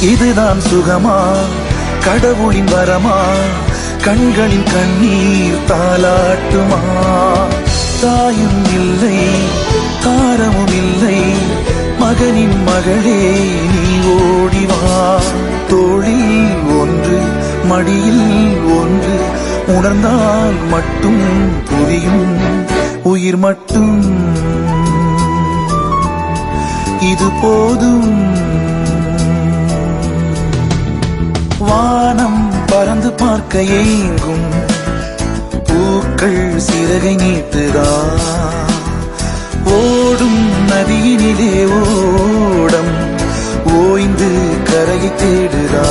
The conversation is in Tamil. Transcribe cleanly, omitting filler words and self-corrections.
இதுதான் சுகமா, கடவுளின் வரமா, கண்களின் கண்ணீர் தாலாட்டுமா? தாயும் இல்லை, தாரமும் இல்லை, மகனின் மகளே நீ ஓடிவா. தோளில் ஒன்று, மடியில் ஒன்று, உணர்ந்தால் மட்டும் புரியும் உயிர் மட்டும் இது போதும். வானம் பறந்து பார்க்க ஏங்கும், பூக்கள் சிறகை நீட்டுதா? ஓடும் நதியினிலே ஓடம் ஓய்ந்து கரையை தேடுதா?